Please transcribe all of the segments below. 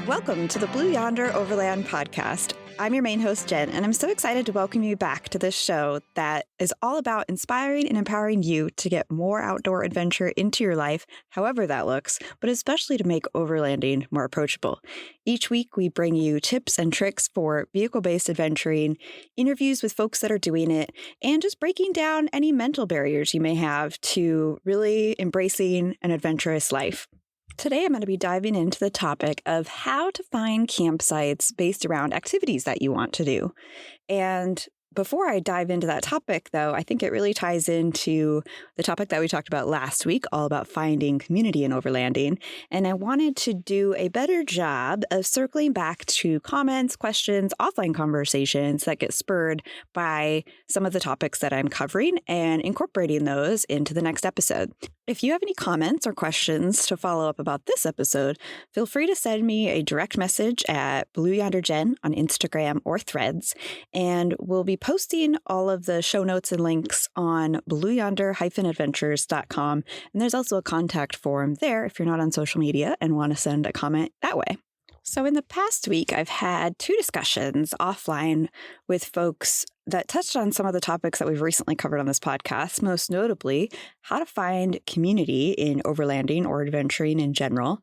Welcome to the Blue Yonder Overland podcast. I'm your main host, Jen, and I'm so excited to welcome you back to this show that is all about inspiring and empowering you to get more outdoor adventure into your life, however that looks, but especially to make overlanding more approachable. Each week, we bring you tips and tricks for vehicle-based adventuring, interviews with folks that are doing it, and just breaking down any mental barriers you may have to really embracing an adventurous life. Today, I'm going to be diving into the topic of how to find campsites based around activities that you want to do. And before I dive into that topic, though, I think it really ties into the topic that we talked about last week, all about finding community in overlanding. And I wanted to do a better job of circling back to comments, questions, offline conversations that get spurred by some of the topics that I'm covering and incorporating those into the next episode. If you have any comments or questions to follow up about this episode, feel free to send me a direct message at Blue Yonder Jen on Instagram or Threads, and we'll be posting all of the show notes and links on blueyonder-adventures.com. And there's also a contact form there if you're not on social media and want to send a comment that way. So in the past week, I've had two discussions offline with folks that touched on some of the topics that we've recently covered on this podcast, most notably how to find community in overlanding or adventuring in general.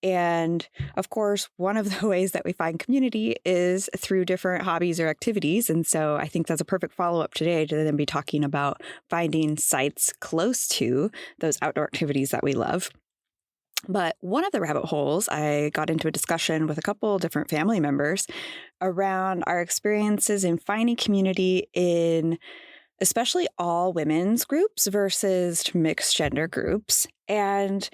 And of course, one of the ways that we find community is through different hobbies or activities. And so I think that's a perfect follow-up today to then be talking about finding sites close to those outdoor activities that we love. But one of the rabbit holes, I got into a discussion with a couple different family members around our experiences in finding community in especially all women's groups versus mixed gender groups, and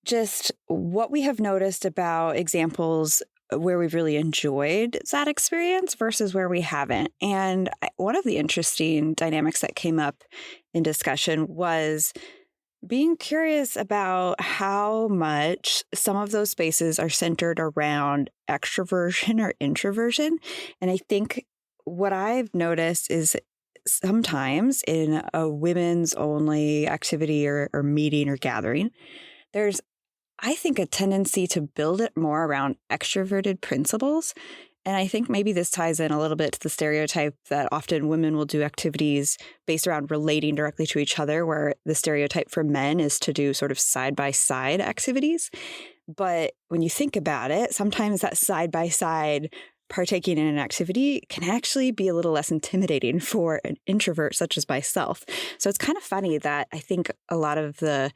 just what we have noticed about examples where we've really enjoyed that experience versus where we haven't. And one of the interesting dynamics that came up in discussion was being curious about how much some of those spaces are centered around extroversion or introversion. And I think what I've noticed is sometimes in a women's only activity or meeting or gathering, there's, I think, a tendency to build it more around extroverted principles. And I think maybe this ties in a little bit to the stereotype that often women will do activities based around relating directly to each other, where the stereotype for men is to do sort of side-by-side activities. But when you think about it, sometimes that side-by-side partaking in an activity can actually be a little less intimidating for an introvert such as myself. So it's kind of funny that I think a lot of the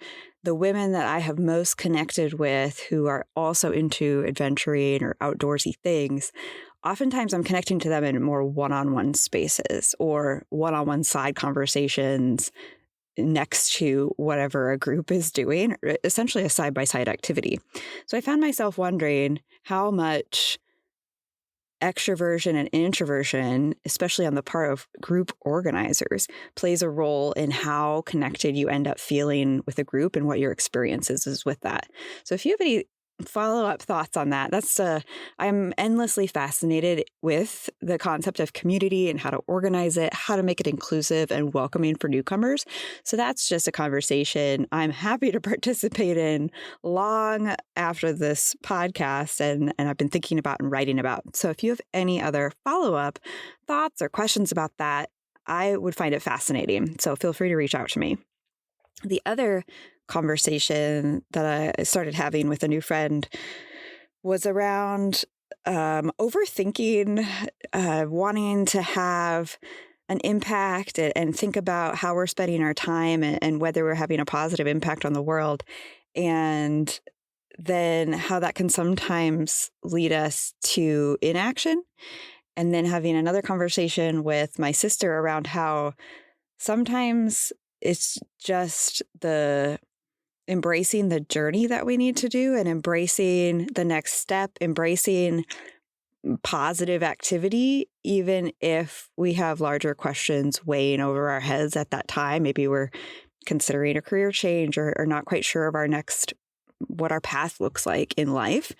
women that I have most connected with who are also into adventuring or outdoorsy things, oftentimes I'm connecting to them in more one-on-one spaces or one-on-one side conversations next to whatever a group is doing, essentially a side-by-side activity. So I found myself wondering how much extroversion and introversion, especially on the part of group organizers, plays a role in how connected you end up feeling with a group and what your experiences is with that. So if you have any follow-up thoughts on that, I'm endlessly fascinated with the concept of community and how to organize it, how to make it inclusive and welcoming for newcomers. So that's just a conversation I'm happy to participate in long after this podcast and I've been thinking about and writing about. So if you have any other follow-up thoughts or questions about that, I would find it fascinating. So feel free to reach out to me. The other conversation that I started having with a new friend was around overthinking, wanting to have an impact and think about how we're spending our time and whether we're having a positive impact on the world, and then how that can sometimes lead us to inaction. And then having another conversation with my sister around how sometimes it's just embracing the journey that we need to do and embracing the next step, embracing positive activity, even if we have larger questions weighing over our heads at that time. Maybe we're considering a career change or not quite sure of what our path looks like in life.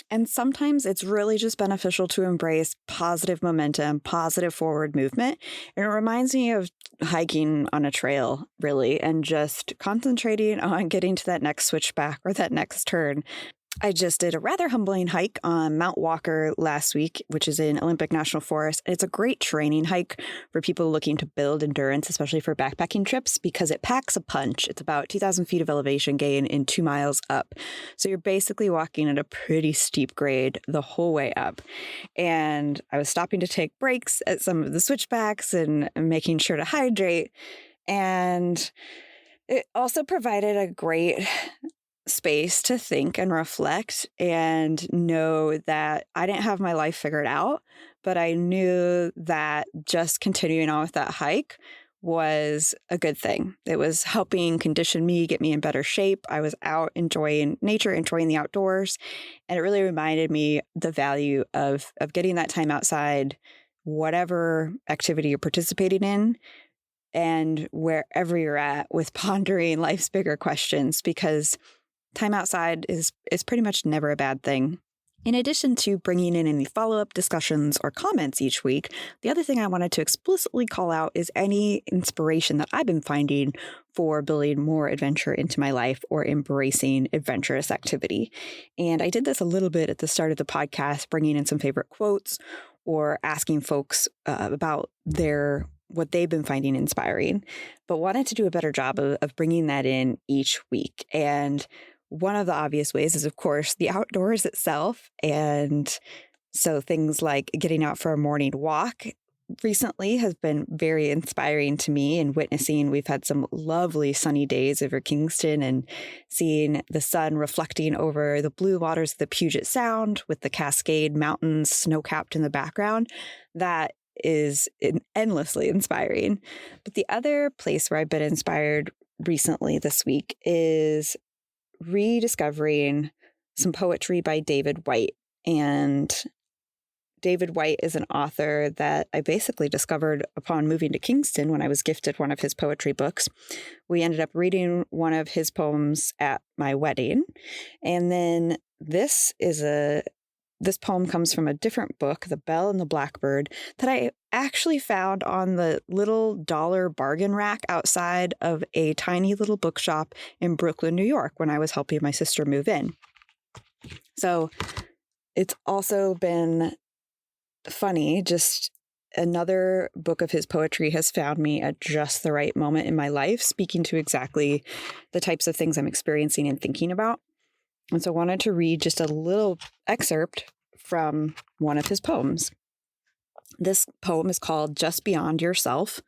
And sometimes it's really just beneficial to embrace positive momentum, positive forward movement. And it reminds me of hiking on a trail, really, and just concentrating on getting to that next switchback or that next turn. I just did a rather humbling hike on Mount Walker last week, which is in Olympic National Forest. It's a great training hike for people looking to build endurance, especially for backpacking trips, because it packs a punch. It's about 2,000 feet of elevation gain in 2 miles up. So you're basically walking at a pretty steep grade the whole way up. And I was stopping to take breaks at some of the switchbacks and making sure to hydrate. And it also provided a great space to think and reflect and know that I didn't have my life figured out, but I knew that just continuing on with that hike was a good thing. It was helping condition me, get me in better shape. I was out enjoying nature, enjoying the outdoors, and it really reminded me the value of getting that time outside, whatever activity you're participating in, and wherever you're at with pondering life's bigger questions, because time outside is pretty much never a bad thing. In addition to bringing in any follow-up discussions or comments each week, the other thing I wanted to explicitly call out is any inspiration that I've been finding for building more adventure into my life or embracing adventurous activity. And I did this a little bit at the start of the podcast, bringing in some favorite quotes or asking folks about what they've been finding inspiring, but wanted to do a better job of bringing that in each week. And one of the obvious ways is, of course, the outdoors itself. And so things like getting out for a morning walk recently has been very inspiring to me, and witnessing, we've had some lovely sunny days over Kingston, and seeing the sun reflecting over the blue waters of the Puget Sound with the Cascade Mountains snow-capped in the background. That is endlessly inspiring. But the other place where I've been inspired recently this week is rediscovering some poetry by David Whyte. And David Whyte is an author that I basically discovered upon moving to Kingston when I was gifted one of his poetry books. We ended up reading one of his poems at my wedding. And then this poem comes from a different book, The Bell and the Blackbird, that I actually found on the little dollar bargain rack outside of a tiny little bookshop in Brooklyn, New York, when I was helping my sister move in. So it's also been funny, just another book of his poetry has found me at just the right moment in my life, speaking to exactly the types of things I'm experiencing and thinking about. And so I wanted to read just a little excerpt from one of his poems. This poem is called Just Beyond Yourself.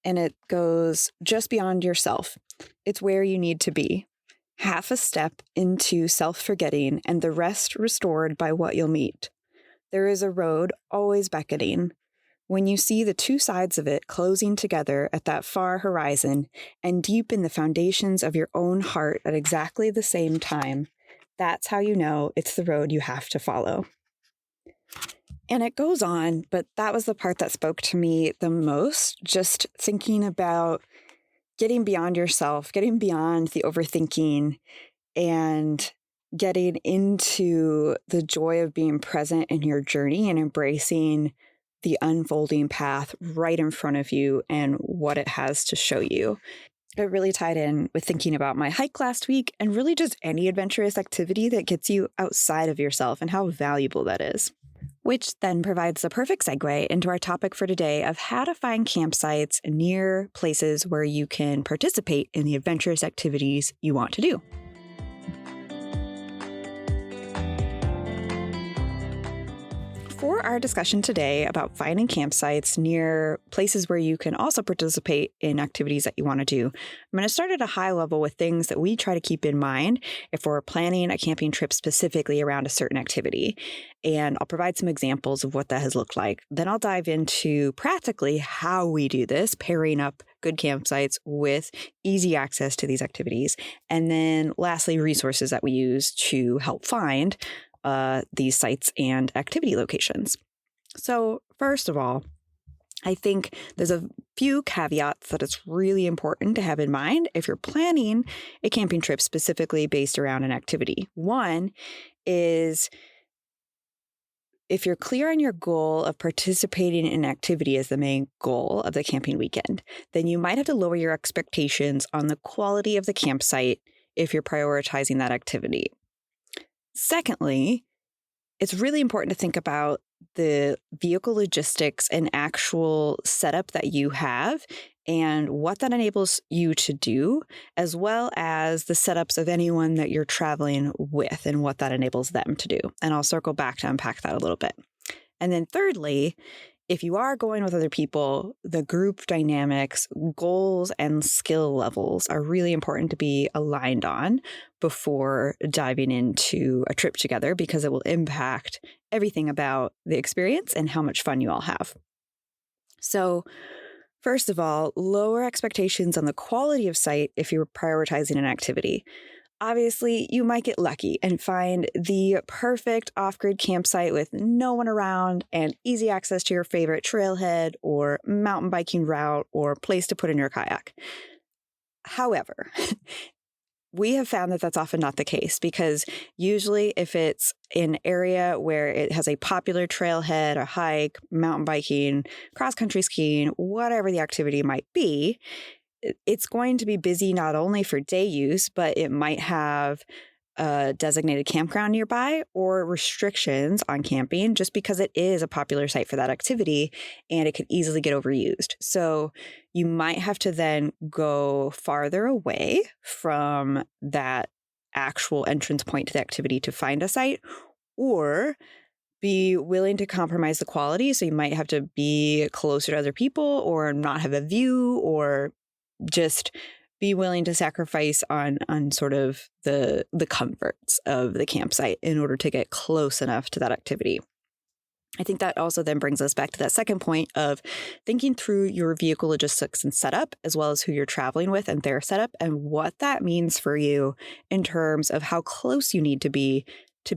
And it goes, just beyond yourself. It's where you need to be. Half a step into self-forgetting, and the rest restored by what you'll meet. There is a road always beckoning. When you see the two sides of it closing together at that far horizon and deep in the foundations of your own heart at exactly the same time, that's how you know it's the road you have to follow. And it goes on, but that was the part that spoke to me the most, just thinking about getting beyond yourself, getting beyond the overthinking, and getting into the joy of being present in your journey and embracing the unfolding path right in front of you and what it has to show you. It really tied in with thinking about my hike last week, and really just any adventurous activity that gets you outside of yourself and how valuable that is. Which then provides the perfect segue into our topic for today of how to find campsites near places where you can participate in the adventurous activities you want to do. For our discussion today about finding campsites near places where you can also participate in activities that you want to do, I'm going to start at a high level with things that we try to keep in mind if we're planning a camping trip specifically around a certain activity. And I'll provide some examples of what that has looked like. Then I'll dive into practically how we do this, pairing up good campsites with easy access to these activities. And then lastly, resources that we use to help find these sites and activity locations. So first of all, I think there's a few caveats that it's really important to have in mind if you're planning a camping trip specifically based around an activity. One is, if you're clear on your goal of participating in an activity as the main goal of the camping weekend, then you might have to lower your expectations on the quality of the campsite if you're prioritizing that activity. Secondly, it's really important to think about the vehicle logistics and actual setup that you have and what that enables you to do, as well as the setups of anyone that you're traveling with and what that enables them to do. And I'll circle back to unpack that a little bit. And then thirdly, if you are going with other people, the group dynamics, goals, and skill levels are really important to be aligned on before diving into a trip together, because it will impact everything about the experience and how much fun you all have. So, first of all, lower expectations on the quality of site if you're prioritizing an activity. Obviously, you might get lucky and find the perfect off-grid campsite with no one around and easy access to your favorite trailhead or mountain biking route or place to put in your kayak. However, we have found that that's often not the case, because usually if it's an area where it has a popular trailhead, a hike, mountain biking, cross-country skiing, whatever the activity might be, it's going to be busy not only for day use, but it might have a designated campground nearby or restrictions on camping just because it is a popular site for that activity and it could easily get overused. So you might have to then go farther away from that actual entrance point to the activity to find a site, or be willing to compromise the quality. So you might have to be closer to other people or not have a view, or just be willing to sacrifice on sort of the comforts of the campsite in order to get close enough to that activity. I think that also then brings us back to that second point of thinking through your vehicle logistics and setup, as well as who you're traveling with and their setup, and what that means for you in terms of how close you need to be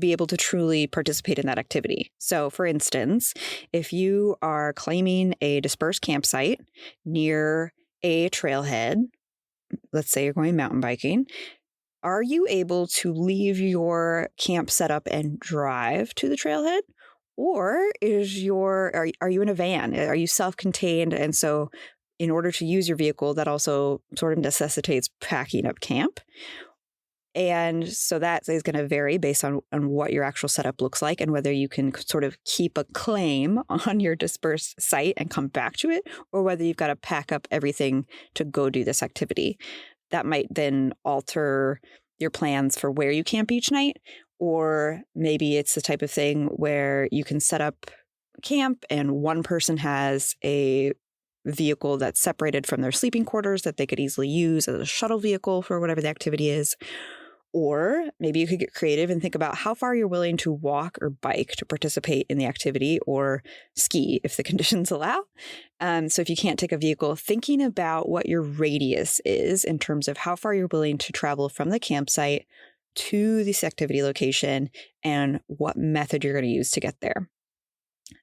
able to truly participate in that activity. So, for instance, if you are claiming a dispersed campsite near a trailhead, let's say you're going mountain biking, are you able to leave your camp setup and drive to the trailhead? Or are you in a van? Are you self-contained? And so in order to use your vehicle, that also sort of necessitates packing up camp. And so that is going to vary based on what your actual setup looks like and whether you can sort of keep a claim on your dispersed site and come back to it, or whether you've got to pack up everything to go do this activity. That might then alter your plans for where you camp each night, or maybe it's the type of thing where you can set up camp and one person has a vehicle that's separated from their sleeping quarters that they could easily use as a shuttle vehicle for whatever the activity is. Or maybe you could get creative and think about how far you're willing to walk or bike to participate in the activity, or ski if the conditions allow. So if you can't take a vehicle, thinking about what your radius is in terms of how far you're willing to travel from the campsite to this activity location and what method you're going to use to get there.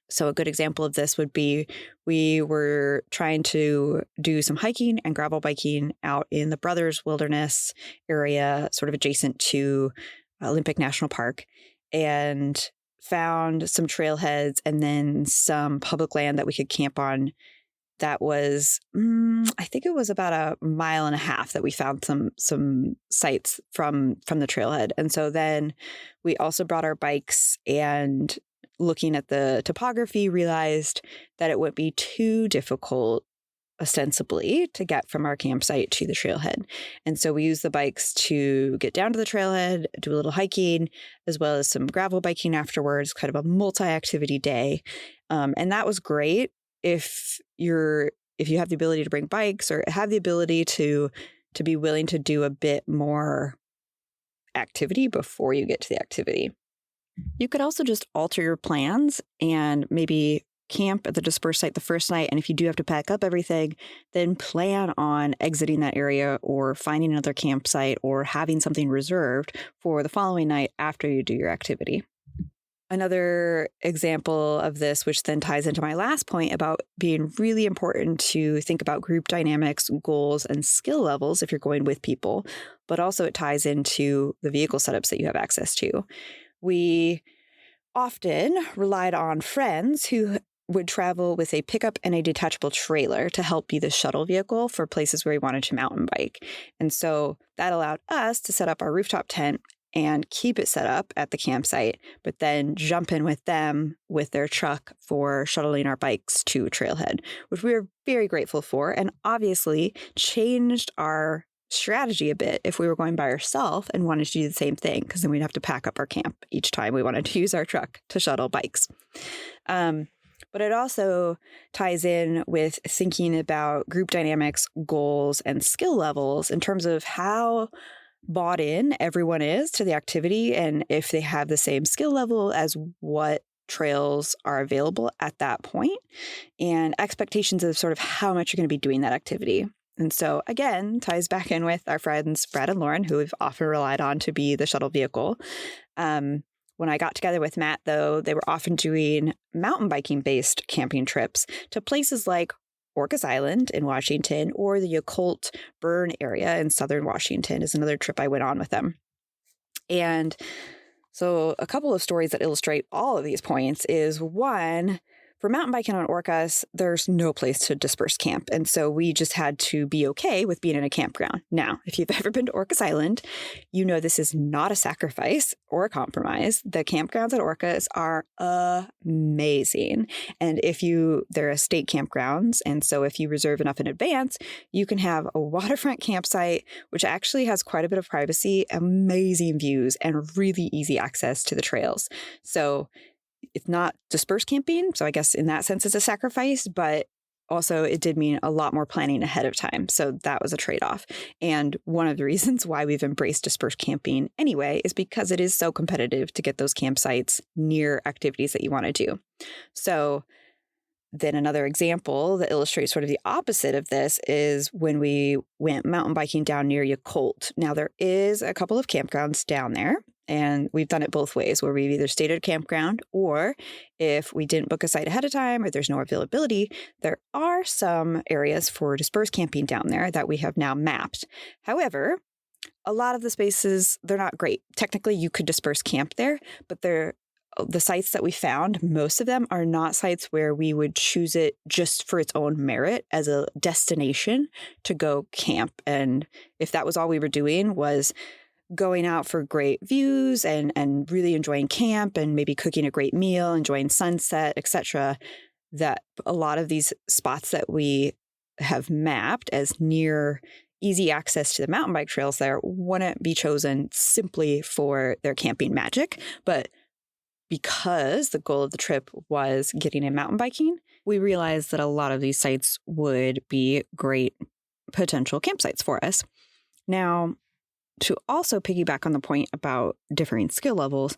So a good example of this would be we were trying to do some hiking and gravel biking out in the Brothers Wilderness area, sort of adjacent to Olympic National Park, and found some trailheads and then some public land that we could camp on. That was, I think it was about a mile and a half that we found some sites from the trailhead. And so then we also brought our bikes, and looking at the topography, realized that it would be too difficult, ostensibly, to get from our campsite to the trailhead. And so we used the bikes to get down to the trailhead, do a little hiking, as well as some gravel biking afterwards, kind of a multi-activity day. And that was great if you have the ability to bring bikes or have the ability to be willing to do a bit more activity before you get to the activity. You could also just alter your plans and maybe camp at the dispersed site the first night. And if you do have to pack up everything, then plan on exiting that area or finding another campsite or having something reserved for the following night after you do your activity. Another example of this, which then ties into my last point about being really important to think about group dynamics, goals, and skill levels if you're going with people, but also it ties into the vehicle setups that you have access to. We often relied on friends who would travel with a pickup and a detachable trailer to help be the shuttle vehicle for places where we wanted to mountain bike. And so that allowed us to set up our rooftop tent and keep it set up at the campsite, but then jump in with them with their truck for shuttling our bikes to Trailhead, which we were very grateful for, and obviously changed our strategy a bit if we were going by ourselves and wanted to do the same thing, because then we'd have to pack up our camp each time we wanted to use our truck to shuttle bikes. But it also ties in with thinking about group dynamics, goals, and skill levels in terms of how bought in everyone is to the activity and if they have the same skill level as what trails are available at that point, and expectations of sort of how much you're going to be doing that activity. And so, again, ties back in with our friends Brad and Lauren, who we've often relied on to be the shuttle vehicle. When I got together with Matt, though, they were often doing mountain biking-based camping trips to places like Orcas Island in Washington, or the Yakult Burn area in southern Washington is another trip I went on with them. And so a couple of stories that illustrate all of these points is, one, for mountain biking on Orcas, there's no place to disperse camp. And so we just had to be okay with being in a campground. Now, if you've ever been to Orcas Island, you know this is not a sacrifice or a compromise. The campgrounds at Orcas are amazing. And they're state campgrounds. And so if you reserve enough in advance, you can have a waterfront campsite, which actually has quite a bit of privacy, amazing views, and really easy access to the trails. So it's not dispersed camping, so I guess in that sense it's a sacrifice, but also it did mean a lot more planning ahead of time. So that was a trade-off. And one of the reasons why we've embraced dispersed camping anyway is because it is so competitive to get those campsites near activities that you want to do. So then another example that illustrates sort of the opposite of this is when we went mountain biking down near Yakult. Now, there is a couple of campgrounds down there, and we've done it both ways, where we've either stayed at a campground, or if we didn't book a site ahead of time or there's no availability, there are some areas for dispersed camping down there that we have now mapped. However, a lot of the spaces, they're not great. Technically, you could disperse camp there, but the sites that we found, most of them are not sites where we would choose it just for its own merit as a destination to go camp. And if that was all we were doing was going out for great views and really enjoying camp and maybe cooking a great meal, enjoying sunset, etc., that a lot of these spots that we have mapped as near easy access to the mountain bike trails there wouldn't be chosen simply for their camping magic, but because the goal of the trip was getting in mountain biking, we realized that a lot of these sites would be great potential campsites for us. Now, to also piggyback on the point about differing skill levels,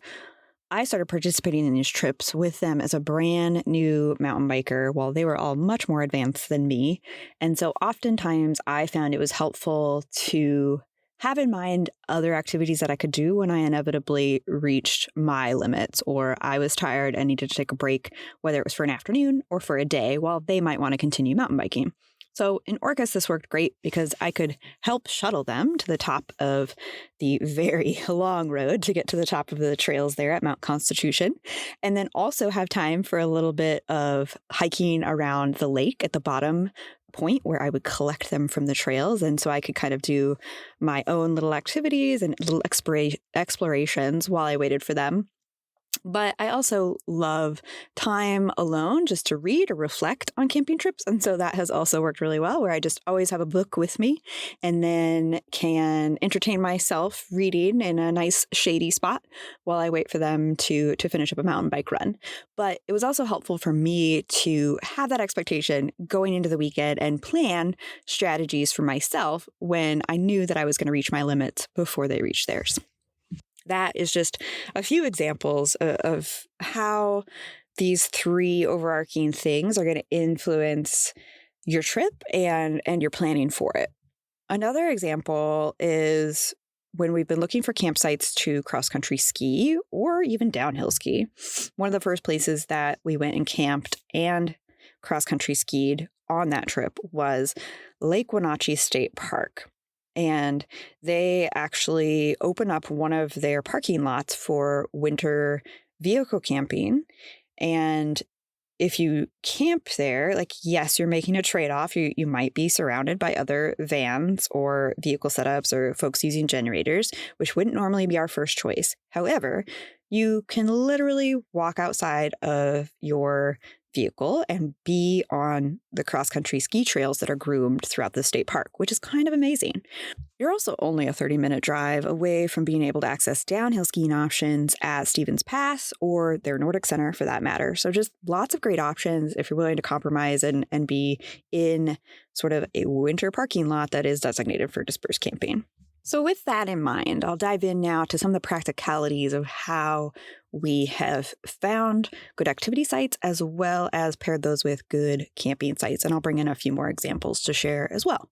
I started participating in these trips with them as a brand new mountain biker while they were all much more advanced than me. And so oftentimes I found it was helpful to have in mind other activities that I could do when I inevitably reached my limits, or I was tired and needed to take a break, whether it was for an afternoon or for a day, while they might want to continue mountain biking. So in Orcas, this worked great because I could help shuttle them to the top of the very long road to get to the top of the trails there at Mount Constitution, and then also have time for a little bit of hiking around the lake at the bottom point where I would collect them from the trails. And so I could kind of do my own little activities and little explorations while I waited for them. But I also love time alone just to read or reflect on camping trips. And so that has also worked really well, where I just always have a book with me and then can entertain myself reading in a nice shady spot while I wait for them to finish up a mountain bike run. But it was also helpful for me to have that expectation going into the weekend and plan strategies for myself when I knew that I was going to reach my limits before they reached theirs. That is just a few examples of how these three overarching things are going to influence your trip and your planning for it. Another example is when we've been looking for campsites to cross-country ski or even downhill ski. One of the first places that we went and camped and cross-country skied on that trip was Lake Wenatchee State Park. And they actually open up one of their parking lots for winter vehicle camping. And if you camp there, like, yes, you're making a trade-off. You might be surrounded by other vans or vehicle setups or folks using generators, which wouldn't normally be our first choice. However, you can literally walk outside of your vehicle and be on the cross-country ski trails that are groomed throughout the state park, which is kind of amazing. You're also only a 30-minute drive away from being able to access downhill skiing options at Stevens Pass or their Nordic Center for that matter. So just lots of great options if you're willing to compromise and be in sort of a winter parking lot that is designated for dispersed camping. So with that in mind, I'll dive in now to some of the practicalities of how we have found good activity sites as well as paired those with good camping sites. And I'll bring in a few more examples to share as well.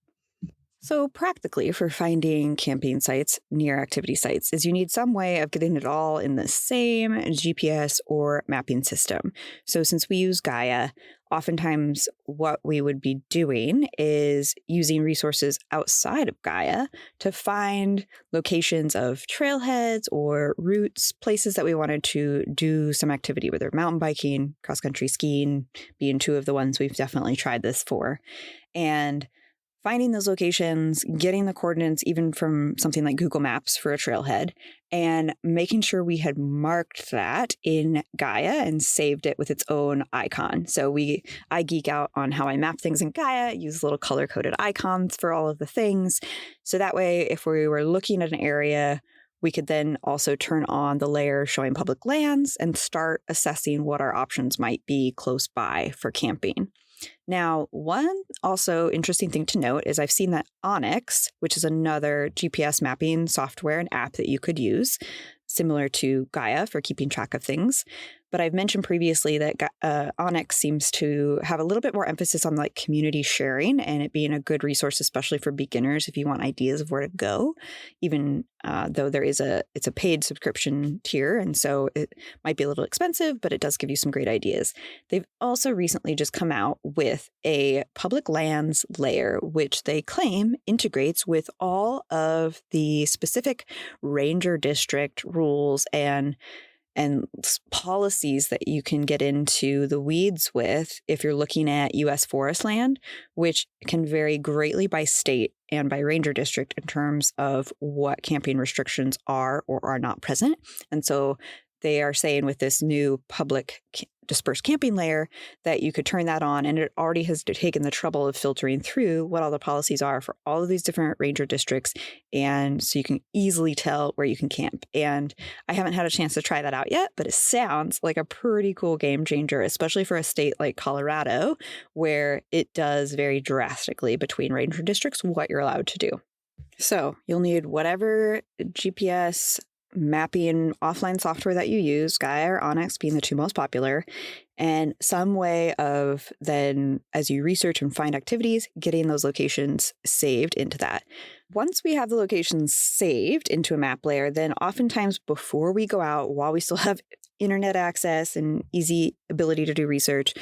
So practically for finding camping sites near activity sites is you need some way of getting it all in the same GPS or mapping system. So since we use Gaia, oftentimes what we would be doing is using resources outside of Gaia to find locations of trailheads or routes, places that we wanted to do some activity, whether mountain biking, cross-country skiing being two of the ones we've definitely tried this for. And finding those locations, getting the coordinates even from something like Google Maps for a trailhead, and making sure we had marked that in Gaia and saved it with its own icon. So I geek out on how I map things in Gaia, use little color-coded icons for all of the things. So that way, if we were looking at an area, we could then also turn on the layer showing public lands and start assessing what our options might be close by for camping. Now, one also interesting thing to note is I've seen that Onyx, which is another GPS mapping software and app that you could use, similar to Gaia for keeping track of things. But I've mentioned previously that Onyx seems to have a little bit more emphasis on like community sharing and it being a good resource, especially for beginners if you want ideas of where to go, even though it's a paid subscription tier. And so it might be a little expensive, but it does give you some great ideas. They've also recently just come out with a public lands layer, which they claim integrates with all of the specific ranger district rules and policies that you can get into the weeds with if you're looking at U.S. forest land, which can vary greatly by state and by ranger district in terms of what camping restrictions are or are not present. And so they are saying with this new public dispersed camping layer that you could turn that on, and it already has taken the trouble of filtering through what all the policies are for all of these different ranger districts, and so you can easily tell where you can camp. And I haven't had a chance to try that out yet, but it sounds like a pretty cool game changer, especially for a state like Colorado, where it does vary drastically between ranger districts what you're allowed to do. So you'll need whatever GPS mapping offline software that you use, Gaia or Onyx being the two most popular, and some way of then, as you research and find activities, getting those locations saved into that. Once we have the locations saved into a map layer, then oftentimes before we go out, while we still have internet access and easy ability to do research,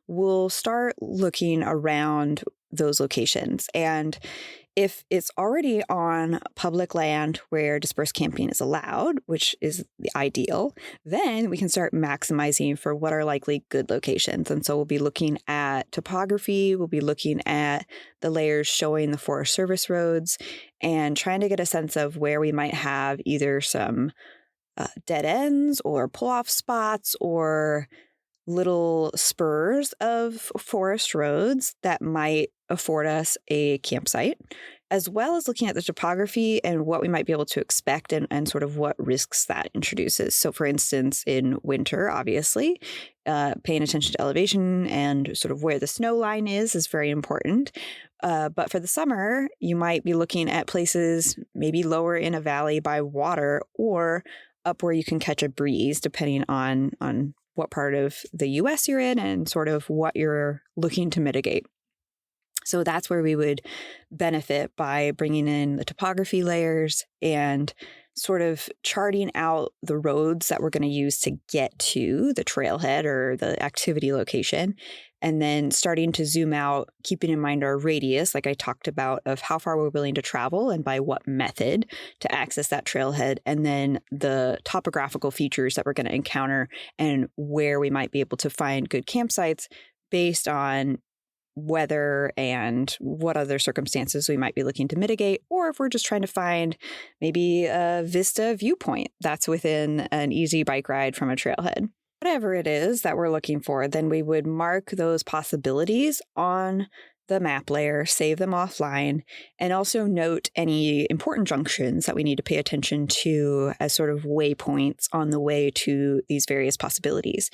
we'll start looking around those locations. And if it's already on public land where dispersed camping is allowed, which is the ideal, then we can start maximizing for what are likely good locations. And so we'll be looking at topography, we'll be looking at the layers showing the Forest Service roads and trying to get a sense of where we might have either some dead ends or pull-off spots or little spurs of forest roads that might afford us a campsite, as well as looking at the topography and what we might be able to expect and sort of what risks that introduces. So for instance, in winter, obviously, paying attention to elevation and sort of where the snow line is very important. But for the summer, you might be looking at places maybe lower in a valley by water or up where you can catch a breeze, depending on what part of the US you're in and sort of what you're looking to mitigate. So that's where we would benefit by bringing in the topography layers and sort of charting out the roads that we're going to use to get to the trailhead or the activity location, and then starting to zoom out, keeping in mind our radius, like I talked about, of how far we're willing to travel and by what method to access that trailhead, and then the topographical features that we're going to encounter and where we might be able to find good campsites based on weather and what other circumstances we might be looking to mitigate, or if we're just trying to find maybe a vista viewpoint that's within an easy bike ride from a trailhead. Whatever it is that we're looking for, then we would mark those possibilities on the map layer, save them offline, and also note any important junctions that we need to pay attention to as sort of waypoints on the way to these various possibilities.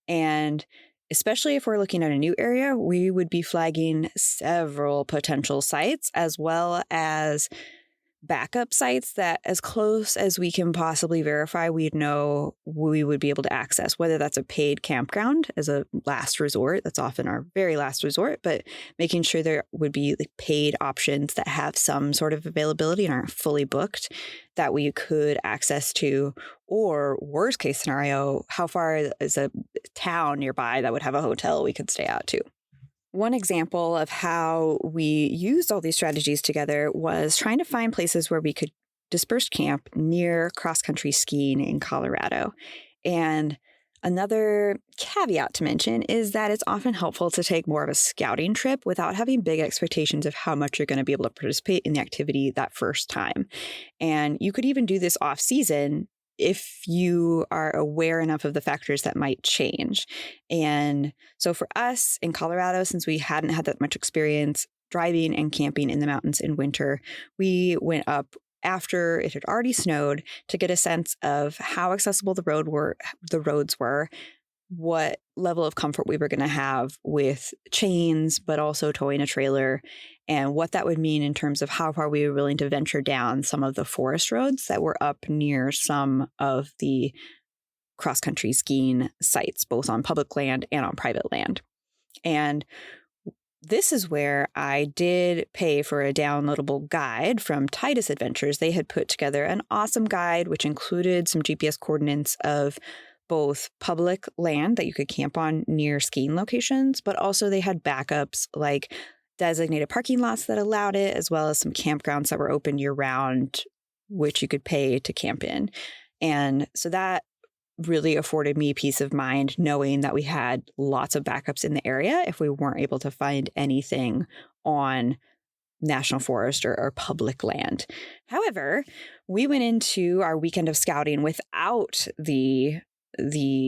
And especially if we're looking at a new area, we would be flagging several potential sites as well as backup sites that, as close as we can possibly verify, we'd know we would be able to access, whether that's a paid campground as a last resort. That's often our very last resort, but making sure there would be paid options that have some sort of availability and aren't fully booked that we could access to, or worst case scenario, how far is a town nearby that would have a hotel we could stay out to. One example of how we used all these strategies together was trying to find places where we could disperse camp near cross-country skiing in Colorado. And another caveat to mention is that it's often helpful to take more of a scouting trip without having big expectations of how much you're going to be able to participate in the activity that first time. And you could even do this off-season if you are aware enough of the factors that might change. And so for us in Colorado, since we hadn't had that much experience driving and camping in the mountains in winter, we went up after it had already snowed to get a sense of how accessible the roads were, what level of comfort we were going to have with chains, but also towing a trailer, and what that would mean in terms of how far we were willing to venture down some of the forest roads that were up near some of the cross-country skiing sites, both on public land and on private land. And this is where I did pay for a downloadable guide from Titus Adventures. They had put together an awesome guide, which included some GPS coordinates of both public land that you could camp on near skiing locations, but also they had backups like designated parking lots that allowed it, as well as some campgrounds that were open year-round, which you could pay to camp in. And so that really afforded me peace of mind knowing that we had lots of backups in the area if we weren't able to find anything on national forest or public land. However, we went into our weekend of scouting without the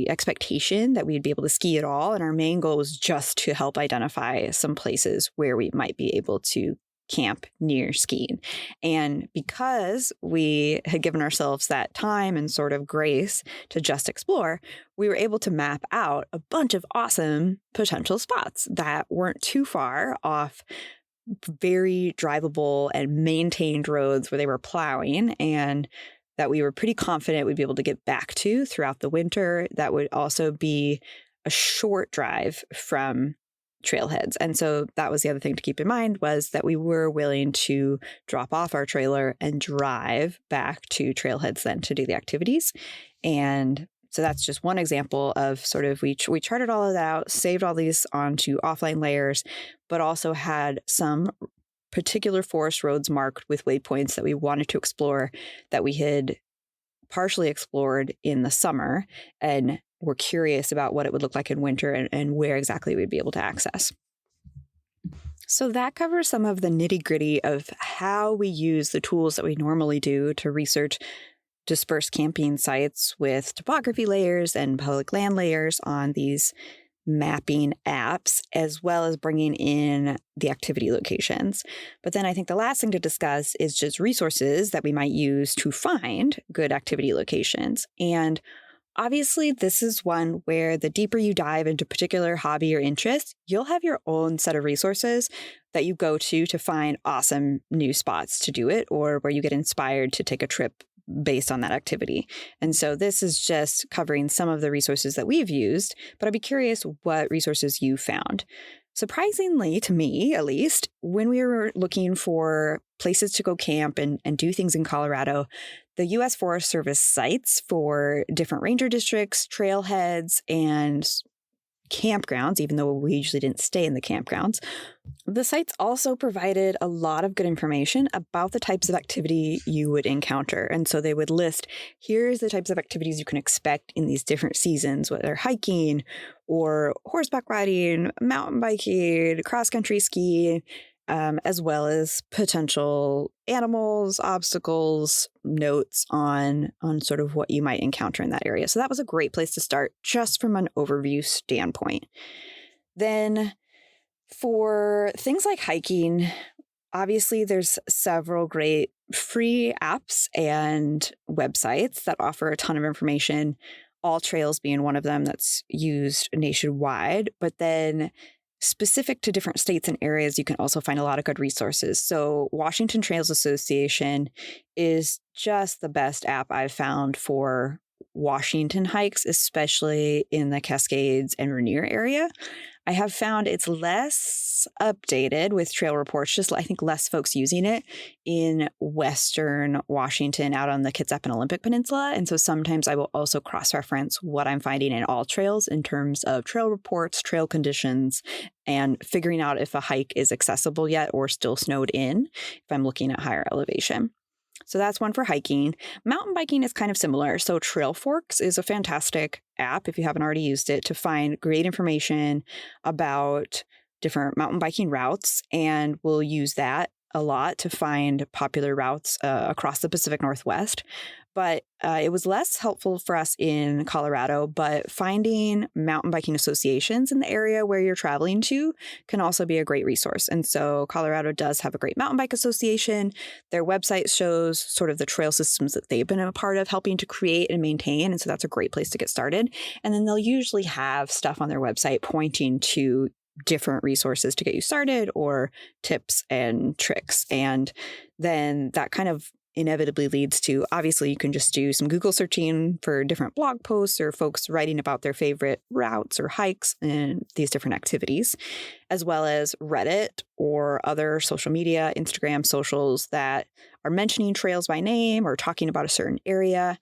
expectation that we'd be able to ski at all. And our main goal was just to help identify some places where we might be able to camp near skiing. And because we had given ourselves that time and sort of grace to just explore, we were able to map out a bunch of awesome potential spots that weren't too far off very drivable and maintained roads where they were plowing, and that we were pretty confident we'd be able to get back to throughout the winter. That would also be a short drive from trailheads. And so that was the other thing to keep in mind, was that we were willing to drop off our trailer and drive back to trailheads then to do the activities. And so that's just one example of sort of we charted all of that out, saved all these onto offline layers, but also had some particular forest roads marked with waypoints that we wanted to explore that we had partially explored in the summer and were curious about what it would look like in winter and where exactly we'd be able to access. So that covers some of the nitty-gritty of how we use the tools that we normally do to research dispersed camping sites with topography layers and public land layers on these mapping apps, as well as bringing in the activity locations. But then I think the last thing to discuss is just resources that we might use to find good activity locations. And obviously, this is one where the deeper you dive into a particular hobby or interest, you'll have your own set of resources that you go to find awesome new spots to do it, or where you get inspired to take a trip based on that activity. And so this is just covering some of the resources that we've used, but I'd be curious what resources you found. Surprisingly, to me at least, when we were looking for places to go camp and do things in Colorado, the U.S. Forest Service sites for different ranger districts, trailheads, and campgrounds, even though we usually didn't stay in the campgrounds. The sites also provided a lot of good information about the types of activity you would encounter. And so they would list, here's the types of activities you can expect in these different seasons, whether hiking or horseback riding, mountain biking, cross-country skiing, as well as potential animals, obstacles, notes on sort of what you might encounter in that area. So that was a great place to start just from an overview standpoint. Then for things like hiking, obviously there's several great free apps and websites that offer a ton of information, All Trails being one of them that's used nationwide. But then specific to different states and areas, you can also find a lot of good resources. So Washington Trails Association is just the best app I've found for Washington hikes, especially in the Cascades and Rainier area. I have found it's less updated with trail reports, just I think less folks using it in Western Washington out on the Kitsap and Olympic Peninsula. And so sometimes I will also cross-reference what I'm finding in All Trails in terms of trail reports, trail conditions, and figuring out if a hike is accessible yet or still snowed in if I'm looking at higher elevation. So that's one for hiking. Mountain biking is kind of similar. So Trail Forks is a fantastic app, if you haven't already used it, to find great information about different mountain biking routes. And we'll use that a lot to find popular routes across the Pacific Northwest. But it was less helpful for us in Colorado, but finding mountain biking associations in the area where you're traveling to can also be a great resource. And so Colorado does have a great mountain bike association. Their website shows sort of the trail systems that they've been a part of helping to create and maintain. And so that's a great place to get started. And then they'll usually have stuff on their website pointing to different resources to get you started or tips and tricks. And then that kind of inevitably leads to, obviously, you can just do some Google searching for different blog posts or folks writing about their favorite routes or hikes and these different activities, as well as Reddit or other social media, Instagram socials that are mentioning trails by name or talking about a certain area.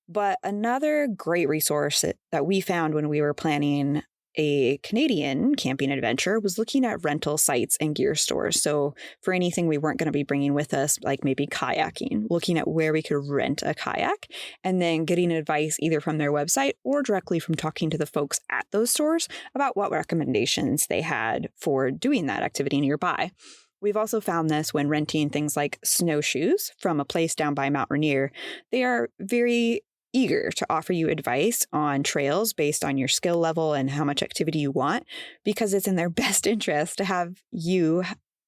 But another great resource that we found when we were planning a Canadian camping adventure was looking at rental sites and gear stores. So for anything we weren't going to be bringing with us, like maybe kayaking, looking at where we could rent a kayak and then getting advice either from their website or directly from talking to the folks at those stores about what recommendations they had for doing that activity nearby. We've also found this when renting things like snowshoes from a place down by Mount Rainier. They are very eager to offer you advice on trails based on your skill level and how much activity you want, because it's in their best interest to have you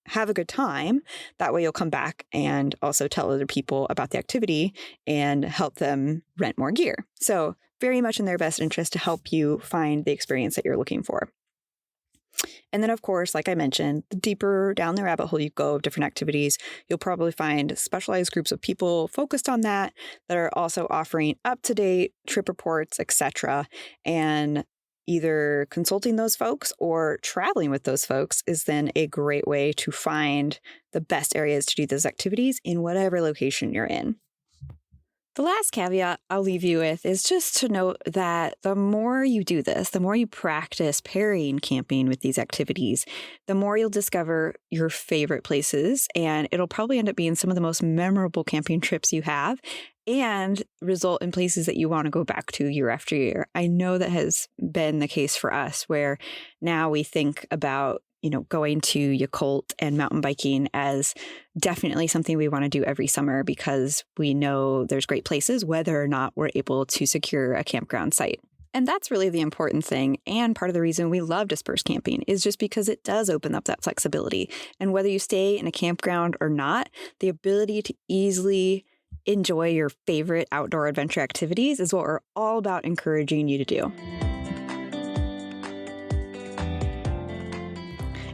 have a good time. That way you'll come back and also tell other people about the activity and help them rent more gear. So very much in their best interest to help you find the experience that you're looking for. And then, of course, like I mentioned, the deeper down the rabbit hole you go of different activities, you'll probably find specialized groups of people focused on that are also offering up-to-date trip reports, etc. And either consulting those folks or traveling with those folks is then a great way to find the best areas to do those activities in whatever location you're in. The last caveat I'll leave you with is just to note that the more you do this, the more you practice pairing camping with these activities, the more you'll discover your favorite places, and it'll probably end up being some of the most memorable camping trips you have and result in places that you want to go back to year after year. I know that has been the case for us, where now we think about going to Yakult and mountain biking as definitely something we want to do every summer because we know there's great places, whether or not we're able to secure a campground site. And that's really the important thing. And part of the reason we love dispersed camping is just because it does open up that flexibility. And whether you stay in a campground or not, the ability to easily enjoy your favorite outdoor adventure activities is what we're all about encouraging you to do.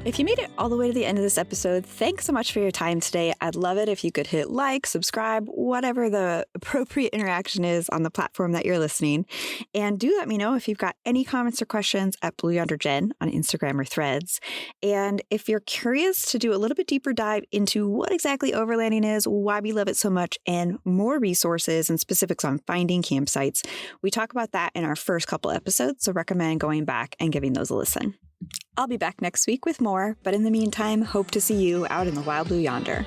If you made it all the way to the end of this episode, thanks so much for your time today. I'd love it if you could hit like, subscribe, whatever the appropriate interaction is on the platform that you're listening. And do let me know if you've got any comments or questions at Blue Yonder Jen on Instagram or Threads. And if you're curious to do a little bit deeper dive into what exactly overlanding is, why we love it so much, and more resources and specifics on finding campsites, we talk about that in our first couple episodes, so recommend going back and giving those a listen. I'll be back next week with more, but in the meantime, hope to see you out in the wild blue yonder.